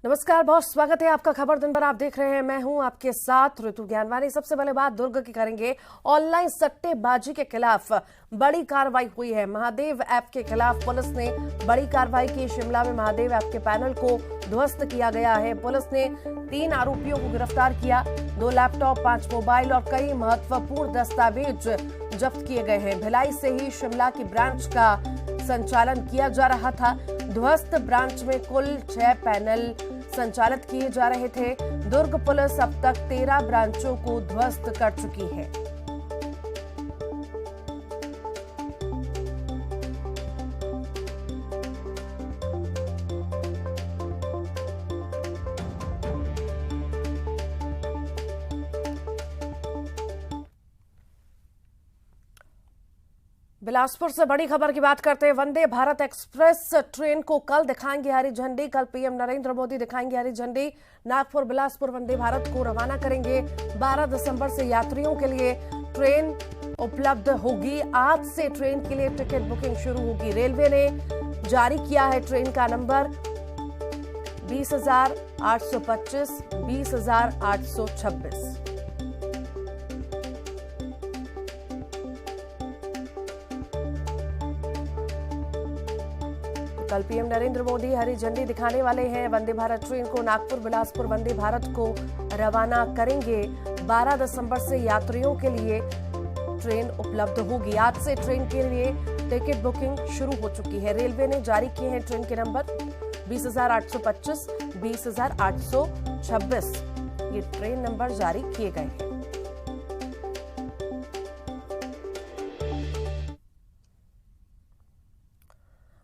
नमस्कार, बहुत स्वागत है आपका खबर दिन पर। आप देख रहे हैं, मैं हूं आपके साथ ऋतु ज्ञानवानी। सबसे पहले बात दुर्ग की करेंगे। ऑनलाइन सट्टेबाजी के खिलाफ बड़ी कार्रवाई हुई है। महादेव ऐप के खिलाफ पुलिस ने बड़ी कार्रवाई की। शिमला में महादेव ऐप के पैनल को ध्वस्त किया गया है। पुलिस ने 3 आरोपियों को गिरफ्तार किया। 2 लैपटॉप, 5 मोबाइल और कई महत्वपूर्ण दस्तावेज जब्त किए गए हैं। भिलाई से ही शिमला की ब्रांच का संचालन किया जा रहा था। ध्वस्त ब्रांच में कुल 6 पैनल संचालित किए जा रहे थे। दुर्ग पुलिस अब तक 13 ब्रांचों को ध्वस्त कर चुकी है। बिलासपुर से बड़ी खबर की बात करते हैं। वंदे भारत एक्सप्रेस ट्रेन को कल दिखाएंगे हरी झंडी। कल पीएम नरेंद्र मोदी दिखाएंगे हरी झंडी। नागपुर बिलासपुर वंदे भारत को रवाना करेंगे। 12 दिसंबर से यात्रियों के लिए ट्रेन उपलब्ध होगी। आज से ट्रेन के लिए टिकट बुकिंग शुरू होगी। रेलवे ने जारी किया है ट्रेन का नंबर 20,825, 20,826। कल पीएम नरेंद्र मोदी हरी झंडी दिखाने वाले हैं। वंदे भारत ट्रेन को नागपुर बिलासपुर वंदे भारत को रवाना करेंगे। 12 दिसंबर से यात्रियों के लिए ट्रेन उपलब्ध होगी। आज से ट्रेन के लिए टिकट बुकिंग शुरू हो चुकी है। रेलवे ने जारी किए हैं ट्रेन के नंबर 20,825, 20,826। ये ट्रेन नंबर जारी किए गए हैं।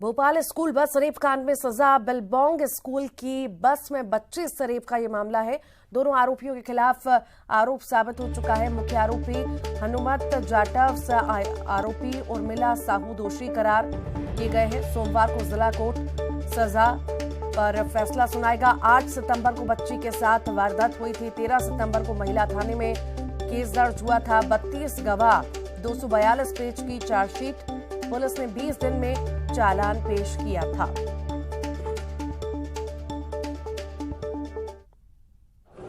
भोपाल स्कूल बस रेप कांड में सजा। बिलबोंग स्कूल की बस में बच्ची से रेप का यह मामला है। दोनों आरोपियों के खिलाफ आरोप साबित हो चुका है। मुख्य आरोपी हनुमत जाटव से आरोपी उर्मिला साहू दोषी करार किए गए हैं। सोमवार को जिला कोर्ट सजा पर फैसला सुनाएगा। 8 सितंबर को बच्ची के साथ वारदात हुई थी। 13 सितंबर को महिला थाने में केस दर्ज हुआ था। 32 गवाह, 242 पेज की चार्जशीट। पुलिस ने 20 दिन में चालान पेश किया था।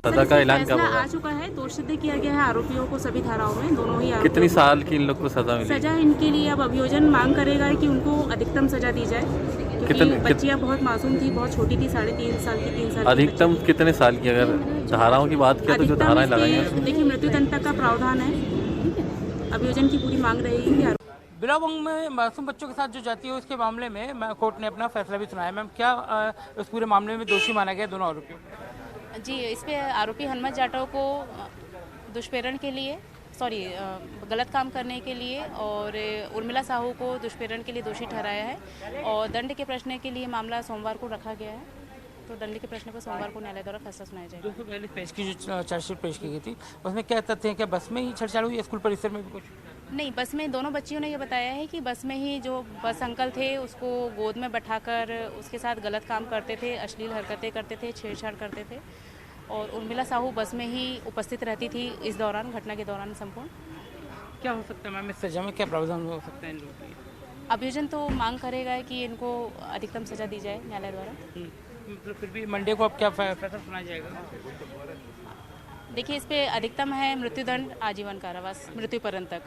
सजा का ऐलान कब होगा? आ चुका है। दोष सिद्ध किया गया है आरोपियों को सभी धाराओं में। दोनों ही आरोपियों कितनी साल की इन लोग को सजा मिली? सजा इनके लिए अब अभियोजन मांग करेगा कि उनको अधिकतम सजा दी जाए, क्योंकि बच्चियां बहुत मासूम थी, बहुत छोटी थी, 3.5 साल की, 3 साल की। अधिकतम कितने साल की? अगर धाराओं की बात किया तो जो धाराएं लगाई हैं, देखिए मृत्यु दंड तक का प्रावधान है। अभियोजन की पूरी मांग रहेगी कि बिलासपुर में मासूम बच्चों के साथ जो जाती है उसके मामले में कोर्ट ने अपना फैसला भी सुनाया। मैम, क्या उस पूरे मामले में दोषी माना गया दोनों आरोपियों? जी, इस पे आरोपी हनुमत जाटव को दुष्प्रेरण के लिए गलत काम करने के लिए और उर्मिला साहू को दुष्प्रेरण के लिए दोषी ठहराया है। और दंड के प्रश्न के लिए मामला सोमवार को रखा गया है। तो दंड के प्रश्न पर सोमवार को न्यायालय द्वारा फैसला सुनाया जाएगा। 241 पेज की जो चार्जशीट पेश की गई थी उसमें क्या तथ्य है? क्या बस में ही छेड़छाड़ हुई, स्कूल परिसर में भी कुछ? नहीं, बस में दोनों बच्चियों ने ये बताया है कि बस में ही जो बस अंकल थे उसको गोद में बैठाकर उसके साथ गलत काम करते थे, अश्लील हरकतें करते थे, छेड़छाड़ करते थे। और उर्मिला साहू बस में ही उपस्थित रहती थी इस दौरान, घटना के दौरान संपूर्ण। क्या हो सकता है मैम इस सजा में? क्या प्रावधान हो सकता है इन लोगों के? अभियोजन तो मांग करेगा कि इनको अधिकतम सजा दी जाए न्यायालय द्वारा। मतलब फिर भी मंडे को अब क्या फैसला सुनाया जाएगा? देखिए, इस पे अधिकतम है मृत्युदंड, आजीवन कारावास, मृत्यु पर्यंत तक।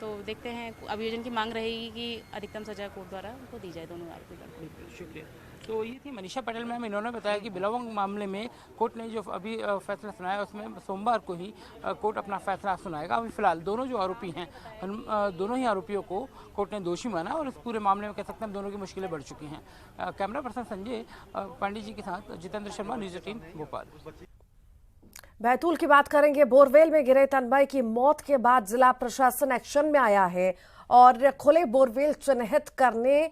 तो देखते हैं, अभियोजन की मांग रहेगी कि अधिकतम सजा कोर्ट द्वारा उनको दी जाए दोनों आरोपी को। शुक्रिया। तो ये थी मनीषा पटेल मैम। इन्होंने बताया कि बिलासपुर मामले में कोर्ट ने जो अभी फैसला सुनाया उसमें सोमवार को ही कोर्ट अपना फैसला सुनाएगा। अभी फिलहाल दोनों जो आरोपी हैं, दोनों ही आरोपियों को कोर्ट ने दोषी माना और इस पूरे मामले में कह सकते हैं दोनों की मुश्किलें बढ़ चुकी हैं। कैमरा पर्सन संजय पांडे जी के साथ जितेंद्र शर्मा, न्यूज़ 18 भोपाल। बैतूल की बात करेंगे। बोरवेल में गिरे तन्मय की मौत के बाद जिला प्रशासन एक्शन में आया है और खुले बोरवेल चिन्हित करने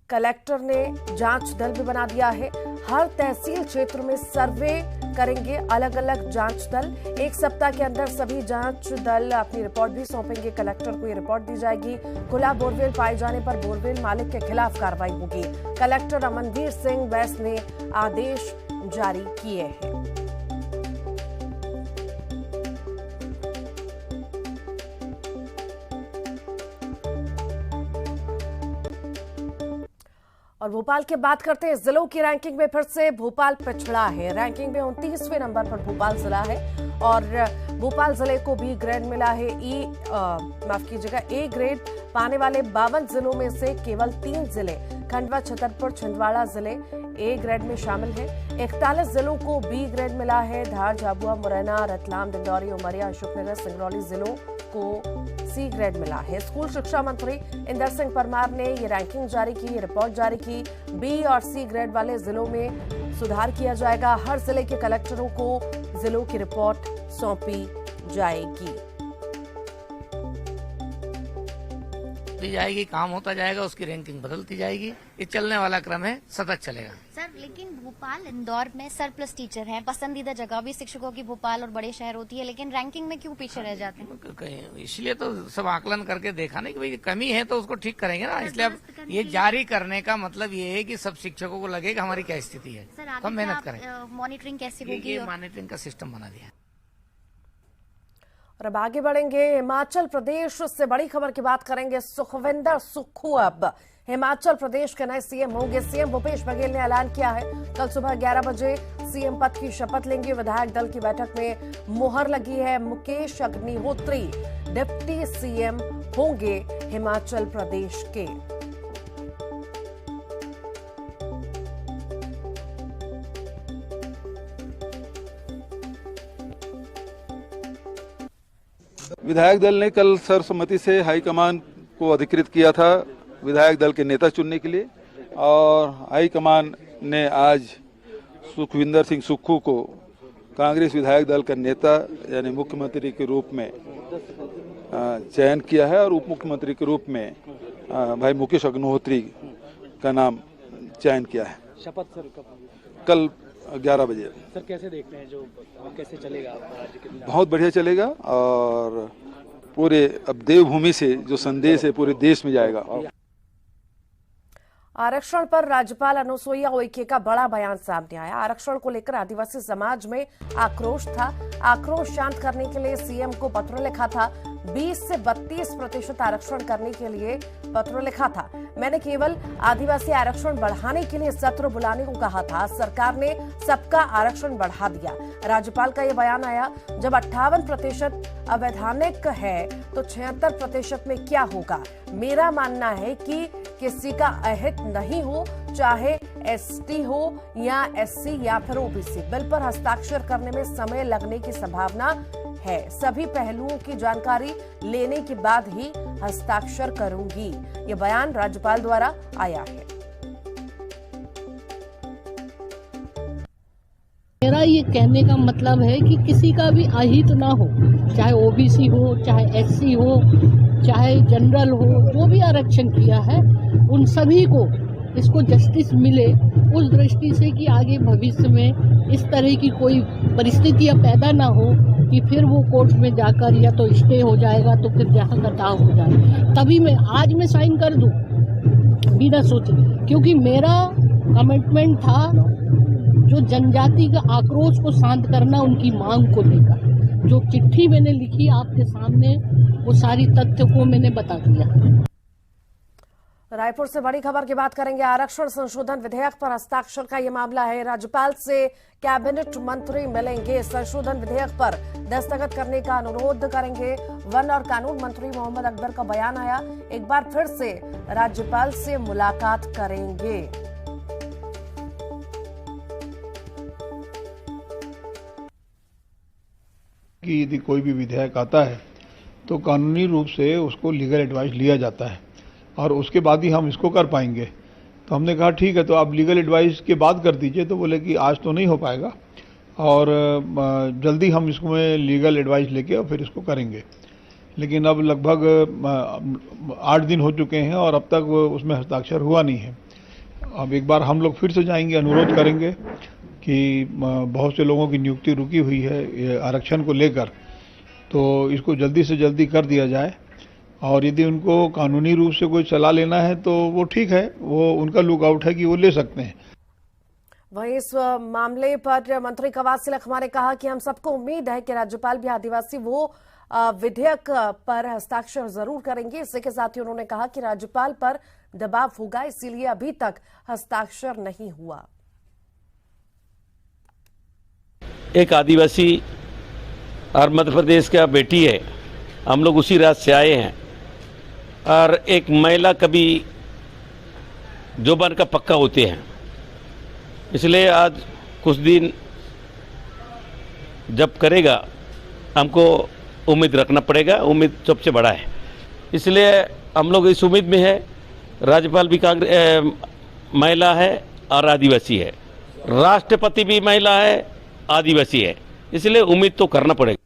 कलेक्टर ने जांच दल भी बना दिया है। हर तहसील क्षेत्र में सर्वे करेंगे अलग अलग जांच दल। 1 सप्ताह के अंदर सभी जांच दल अपनी रिपोर्ट भी सौंपेंगे। कलेक्टर को ये रिपोर्ट दी जाएगी। खुला बोरवेल पाए जाने पर बोरवेल मालिक के खिलाफ कार्रवाई होगी। कलेक्टर अमनवीर सिंह वैस ने आदेश जारी किए हैं। और भोपाल की बात करते हैं। जिलों की रैंकिंग में फिर से भोपाल पिछड़ा है। रैंकिंग में 29वें नंबर पर भोपाल जिला है और भोपाल जिले को बी ग्रेड मिला है। ए ग्रेड पाने वाले 52 जिलों में से केवल 3 जिले खंडवा, छतरपुर, छिंदवाड़ा जिले ए ग्रेड में शामिल है। 41 जिलों को बी ग्रेड मिला है। धार, झाबुआ, मुरैना, रतलाम, डिंडौरी, उमरिया, अशोकनगर, सिंगरौली जिलों को सी ग्रेड मिला है। स्कूल शिक्षा मंत्री इंदर सिंह परमार ने ये रैंकिंग जारी की, ये रिपोर्ट जारी की। बी और सी ग्रेड वाले जिलों में सुधार किया जाएगा। हर जिले के कलेक्टरों को जिलों की रिपोर्ट सौंपी जाएगी। काम होता जाएगा, उसकी रैंकिंग बदलती जाएगी। ये चलने वाला क्रम है, सतत चलेगा। सर, लेकिन भोपाल, इंदौर में सरप्लस टीचर हैं, पसंदीदा जगह भी शिक्षकों की भोपाल और बड़े शहर होती है, लेकिन रैंकिंग में क्यों पीछे रह जाते हैं? इसलिए तो सब आकलन करके देखा नहीं कि भाई कमी है तो उसको ठीक करेंगे ना। इसलिए अब ये जारी करने का मतलब ये है कि सब शिक्षकों को लगेगा हमारी क्या स्थिति है, हम मेहनत करें। मॉनिटरिंग कैसे होगी? मॉनिटरिंग का सिस्टम बना दिया। और अब आगे बढ़ेंगे। हिमाचल प्रदेश से बड़ी खबर की बात करेंगे। सुखविंदर सुक्खू अब हिमाचल प्रदेश के नए सीएम होंगे। सीएम भूपेश बघेल ने ऐलान किया है कल सुबह 11 बजे सीएम पद की शपथ लेंगे। विधायक दल की बैठक में मुहर लगी है। मुकेश अग्निहोत्री डिप्टी सीएम होंगे हिमाचल प्रदेश के। विधायक दल ने कल सर्वसम्मति से हाईकमान को अधिकृत किया था विधायक दल के नेता चुनने के लिए, और हाईकमान ने आज सुखविंदर सिंह सुक्खू को कांग्रेस विधायक दल का नेता यानी मुख्यमंत्री के रूप में चयन किया है और उप मुख्यमंत्री के रूप में भाई मुकेश अग्निहोत्री का नाम चयन किया है। शपथ सर कल 11 बजे। सर कैसे देखते हैं, जो कैसे चलेगा राज्य के? बहुत बढ़िया चलेगा और पूरे अब देवभूमि से जो संदेश है पूरे देश में जाएगा। आरक्षण पर राज्यपाल अनुसुईया उइके का बड़ा बयान सामने आया। आरक्षण को लेकर आदिवासी समाज में आक्रोश था। आक्रोश शांत करने के लिए सीएम को पत्र लिखा था। 20 से 32% आरक्षण करने के लिए पत्र लिखा था। मैंने केवल आदिवासी आरक्षण बढ़ाने के लिए सत्र बुलाने को कहा था। सरकार ने सबका आरक्षण बढ़ा दिया। राज्यपाल का यह बयान आया जब 58% अवैधानिक है तो 76% में क्या होगा। मेरा मानना है कि किसी का अहित नहीं हो, चाहे एसटी हो या एससी या फिर ओबीसी। बिल पर हस्ताक्षर करने में समय लगने की संभावना है। सभी पहलुओं की जानकारी लेने के बाद ही हस्ताक्षर करूंगी। ये बयान राज्यपाल द्वारा आया है। मेरा ये कहने का मतलब है कि किसी का भी अहित ना हो, चाहे ओबीसी हो, चाहे एससी हो, चाहे जनरल हो, जो भी आरक्षण किया है उन सभी को इसको जस्टिस मिले, उस दृष्टि से कि आगे भविष्य में इस तरह की कोई परिस्थितियां पैदा ना हो कि फिर वो कोर्ट में जाकर या तो स्टे हो जाएगा तो फिर जहाँ का तहाँ हो जाए। तभी मैं आज मैं साइन कर दूं बिना सोचे, क्योंकि मेरा कमिटमेंट था जो जनजाति का आक्रोश को शांत करना, उनकी मांग को लेकर। जो चिट्ठी मैंने लिखी आपके सामने वो सारी तथ्य को मैंने बता दिया। रायपुर से बड़ी खबर की बात करेंगे। आरक्षण संशोधन विधेयक पर हस्ताक्षर का ये मामला है। राज्यपाल से कैबिनेट मंत्री मिलेंगे। संशोधन विधेयक पर दस्तखत करने का अनुरोध करेंगे। वन और कानून मंत्री मोहम्मद अकबर का बयान आया, एक बार फिर से राज्यपाल से मुलाकात करेंगे। कि यदि कोई भी विधेयक आता है तो कानूनी रूप से उसको लीगल एडवाइस लिया जाता है और उसके बाद ही हम इसको कर पाएंगे। तो हमने कहा ठीक है, तो आप लीगल एडवाइस के बाद कर दीजिए। तो बोले कि आज तो नहीं हो पाएगा और जल्दी हम इसमें लीगल एडवाइस लेके और फिर इसको करेंगे। लेकिन अब लगभग 8 दिन हो चुके हैं और अब तक उसमें हस्ताक्षर हुआ नहीं है। अब एक बार हम लोग फिर से जाएंगे, अनुरोध करेंगे कि बहुत से लोगों की नियुक्ति रुकी हुई है आरक्षण को लेकर, तो इसको जल्दी से जल्दी कर दिया जाए। और यदि उनको कानूनी रूप से कोई सलाह लेना है तो वो ठीक है, वो उनका लुकआउट है कि वो ले सकते हैं। वहीं इस मामले पर मंत्री कवासी लखमा ने कहा कि हम सबको उम्मीद है कि राज्यपाल भी आदिवासी वो विधेयक पर हस्ताक्षर जरूर करेंगे। इसी के साथ ही उन्होंने कहा कि राज्यपाल पर दबाव होगा, इसीलिए अभी तक हस्ताक्षर नहीं हुआ। एक आदिवासी और मध्य प्रदेश का बेटी है, हम लोग उसी राज्य से आए हैं, और एक महिला कभी जोबान का पक्का होते हैं, इसलिए आज कुछ दिन जब करेगा हमको उम्मीद रखना पड़ेगा, उम्मीद सबसे बड़ा है, इसलिए हम लोग इस उम्मीद में है। राज्यपाल भी महिला है और आदिवासी है, राष्ट्रपति भी महिला है, आदिवासी है, इसलिए उम्मीद तो करना पड़ेगा।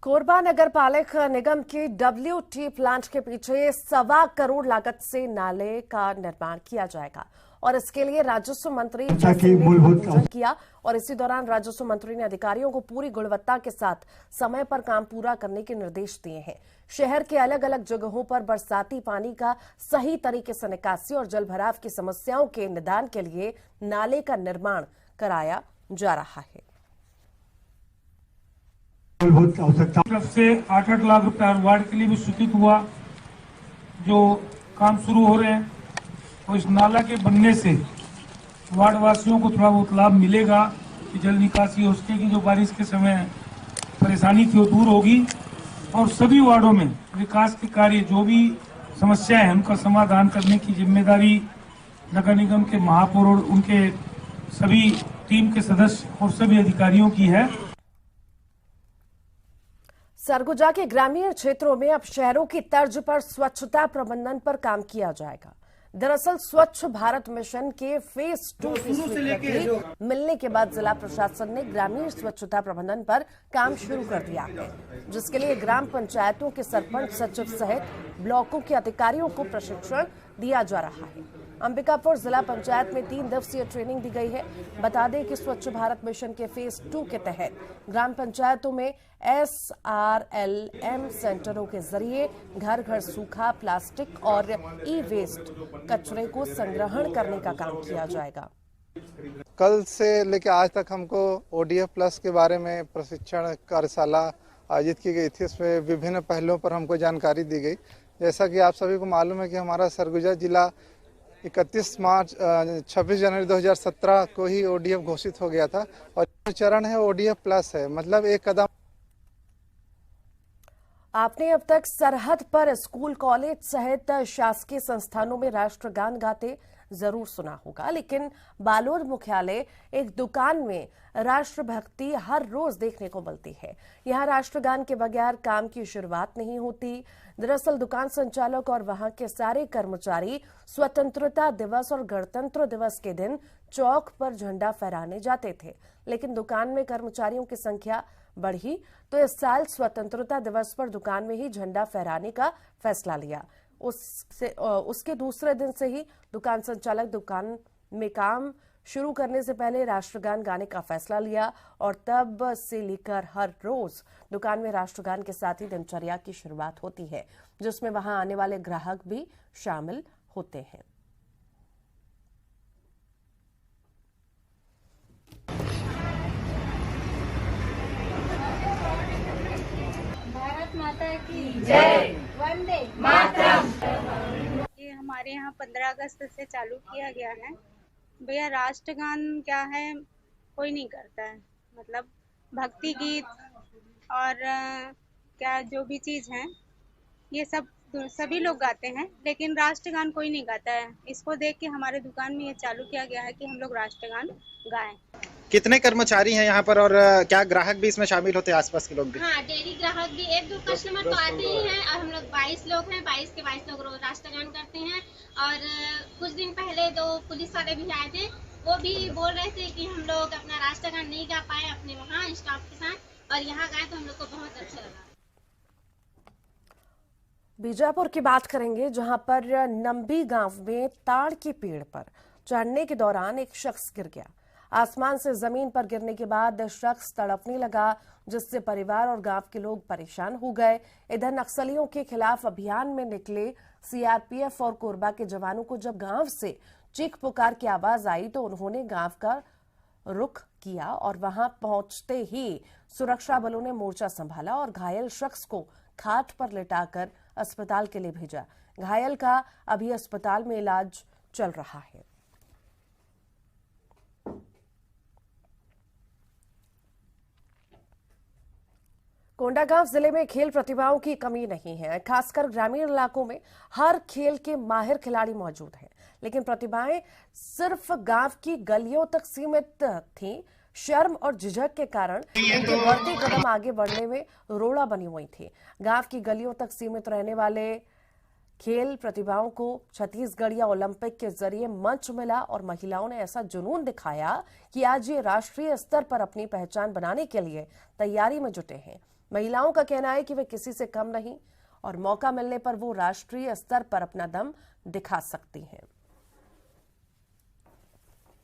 कोरबा नगर पालिक निगम के WT प्लांट के पीछे 1.25 करोड़ लागत से नाले का निर्माण किया जाएगा और इसके लिए राजस्व मंत्री ने किया और इसी दौरान राजस्व मंत्री ने अधिकारियों को पूरी गुणवत्ता के साथ समय पर काम पूरा करने के निर्देश दिए हैं। शहर के अलग अलग जगहों पर बरसाती पानी का सही तरीके से निकासी और जलभराव की समस्याओं के निदान के लिए नाले का निर्माण कराया जा रहा है। तरफ से 8-8 लाख रुपए हर वार्ड के लिए भी स्वीकृत हुआ, जो काम शुरू हो रहे हैं, और इस नाला के बनने से वार्ड वासियों को थोड़ा बहुत लाभ मिलेगा कि जल निकासी हो सकेगी, जो बारिश के समय परेशानी थी वो दूर होगी और सभी वार्डों में विकास के कार्य जो भी समस्याएं हैं उनका समाधान करने की जिम्मेदारी नगर निगम के महापौर और उनके सभी टीम के सदस्य और सभी अधिकारियों की है। सरगुजा के ग्रामीण क्षेत्रों में अब शहरों की तर्ज पर स्वच्छता प्रबंधन पर काम किया जाएगा। दरअसल स्वच्छ भारत मिशन के फेज 2 की स्वीकृति मिलने के बाद जिला प्रशासन ने ग्रामीण स्वच्छता प्रबंधन पर काम शुरू कर दिया है, जिसके लिए ग्राम पंचायतों के सरपंच सचिव सहित ब्लॉकों के अधिकारियों को प्रशिक्षण दिया जा रहा है। अंबिकापुर जिला पंचायत में 3 दिवसीय ट्रेनिंग दी गई है। बता दें कि स्वच्छ भारत मिशन के फेज 2 के तहत ग्राम पंचायतों में SRLM सेंटरों के जरिए घर घर सूखा, प्लास्टिक और ई-वेस्ट कचरे को संग्रहण करने का काम किया जाएगा। कल से लेकर आज तक हमको ODF प्लस के बारे में प्रशिक्षण कार्यशाला आयोजित की गई थी। इसमें विभिन्न पहलुओं पर हमको जानकारी दी गई। जैसा कि आप सभी को मालूम है कि हमारा सरगुजा जिला 26 जनवरी 2017 को ही ODF घोषित हो गया था और चरण है ODF प्लस है, मतलब एक कदम। आपने अब तक सरहद पर स्कूल, कॉलेज सहित शासकीय संस्थानों में राष्ट्रगान गाते जरूर सुना होगा, लेकिन बालोद मुख्यालय एक दुकान में राष्ट्रभक्ति हर रोज देखने को मिलती है। यहाँ राष्ट्रगान के बगैर काम की शुरुआत नहीं होती। दरअसल दुकान संचालक और वहां के सारे कर्मचारी स्वतंत्रता दिवस और गणतंत्र दिवस के दिन चौक पर झंडा फहराने जाते थे, लेकिन दुकान में कर्मचारियों की संख्या बढ़ी तो इस साल स्वतंत्रता दिवस पर दुकान में ही झंडा फहराने का फैसला लिया। उसके दूसरे दिन से ही दुकान संचालक दुकान में काम शुरू करने से पहले राष्ट्रगान गाने का फैसला लिया और तब से लेकर हर रोज दुकान में राष्ट्रगान के साथ ही दिनचर्या की शुरुआत होती है, जिसमें वहां आने वाले ग्राहक भी शामिल होते हैं। भारत माता की जय, वंदे मातरम। ये हमारे यहाँ 15 अगस्त से चालू किया गया है। भैया राष्ट्रगान क्या है, कोई नहीं करता है, मतलब भक्ति गीत और क्या जो भी चीज है ये सब सभी लोग गाते हैं, लेकिन राष्ट्रगान कोई नहीं गाता है। इसको देख के हमारे दुकान में ये चालू किया गया है कि हम लोग राष्ट्रगान गाएं। कितने कर्मचारी हैं यहाँ पर और क्या ग्राहक भी इसमें शामिल होते हैं, आसपास के लोग भी? हाँ, डेली ग्राहक भी 1-2 कस्टमर तो आते ही हैं और हम लोग 22 लोग हैं, 22 के 22 लोग रोज राष्ट्रगान करते हैं। और कुछ दिन पहले 2 पुलिस वाले भी आए थे, वो भी बोल रहे थे कि हम लोग अपना राष्ट्रगान नहीं गा पाए अपने वहाँ स्टाफ के साथ, और यहाँ गाए तो हम लोग को बहुत अच्छा लगा। बीजापुर की बात करेंगे, जहां पर नंबी गांव में ताड़ के पेड़ पर चढ़ने के दौरान एक शख्स गिर गया। आसमान से जमीन पर गिरने के बाद शख्स तड़पने लगा, जिससे परिवार और गांव के लोग परेशान हो गए। इधर नक्सलियों के खिलाफ अभियान में निकले CRPF और कोरबा के जवानों को जब गांव से चीख पुकार की आवाज आई तो उन्होंने गांव का रुख किया और वहां पहुंचते ही सुरक्षा बलों ने मोर्चा संभाला और घायल शख्स को खाट पर लिटाकर अस्पताल के लिए भेजा। घायल का अभी अस्पताल में इलाज चल रहा है। कोंडागांव जिले में खेल प्रतिभाओं की कमी नहीं है। खासकर ग्रामीण इलाकों में हर खेल के माहिर खिलाड़ी मौजूद हैं, लेकिन प्रतिभाएं सिर्फ गांव की गलियों तक सीमित थीं। शर्म और झिझक के कारण उनके बढ़ते कदम आगे बढ़ने में रोड़ा बनी हुई थी। गांव की गलियों तक सीमित रहने वाले खेल प्रतिभाओं को छत्तीसगढ़िया ओलंपिक के जरिए मंच मिला और महिलाओं ने ऐसा जुनून दिखाया कि आज ये राष्ट्रीय स्तर पर अपनी पहचान बनाने के लिए तैयारी में जुटे हैं। महिलाओं का कहना है कि वे किसी से कम नहीं और मौका मिलने पर वो राष्ट्रीय स्तर पर अपना दम दिखा सकती हैं।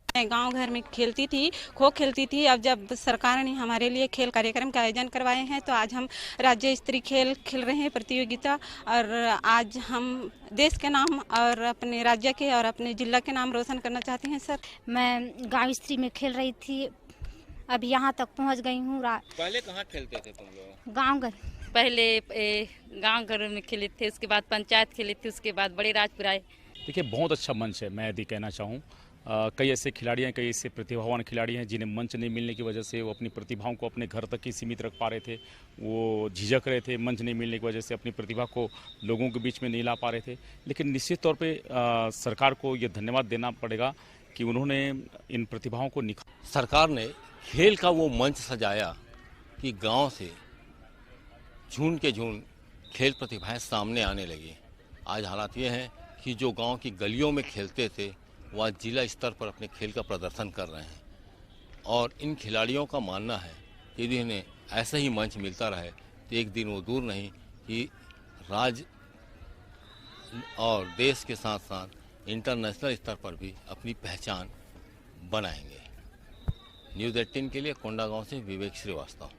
मैं गांव घर में खेलती थी, खो खेलती थी। अब जब सरकार ने हमारे लिए खेल कार्यक्रम का आयोजन करवाए हैं तो आज हम राज्य स्तरीय खेल खेल रहे हैं प्रतियोगिता, और आज हम देश के नाम और अपने राज्य के और अपने जिला के नाम रोशन करना चाहते हैं। सर, मैं गांव स्तरीय में खेल रही थी, अब यहाँ तक पहुँच गई हूँ। पहले कहाँ खेलते थे तुम लोग? गाँव घर, पहले गांव घर में खेले थे, उसके बाद पंचायत खेले थे, उसके बाद बड़े राजपुर आए। देखिए, बहुत अच्छा मंच है। मैं यदि कहना चाहूँ, कई ऐसे खिलाड़ी हैं, कई ऐसे प्रतिभावान खिलाड़ी हैं जिन्हें मंच नहीं मिलने की वजह से वो अपनी प्रतिभाओं को अपने घर तक ही सीमित रख पा रहे थे। वो झिझक रहे थे, मंच नहीं मिलने की वजह से अपनी प्रतिभा को लोगों के बीच में नहीं ला पा रहे थे। लेकिन निश्चित तौर पे सरकार को ये धन्यवाद देना पड़ेगा कि उन्होंने इन प्रतिभाओं को सरकार ने खेल का वो मंच सजाया कि गांव से झुंड के झुंड खेल प्रतिभाएं सामने आने लगी। आज हालात ये हैं कि जो गांव की गलियों में खेलते थे वह जिला स्तर पर अपने खेल का प्रदर्शन कर रहे हैं, और इन खिलाड़ियों का मानना है कि यदि इन्हें ऐसा ही मंच मिलता रहे तो एक दिन वो दूर नहीं कि राज्य और देश के साथ साथ इंटरनेशनल स्तर पर भी अपनी पहचान बनाएंगे। न्यूज़ 18 के लिए कोंडागांव से विवेक श्रीवास्तव।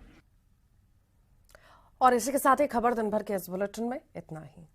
और इसी के साथ ही खबर दिन भर के इस बुलेटिन में इतना ही।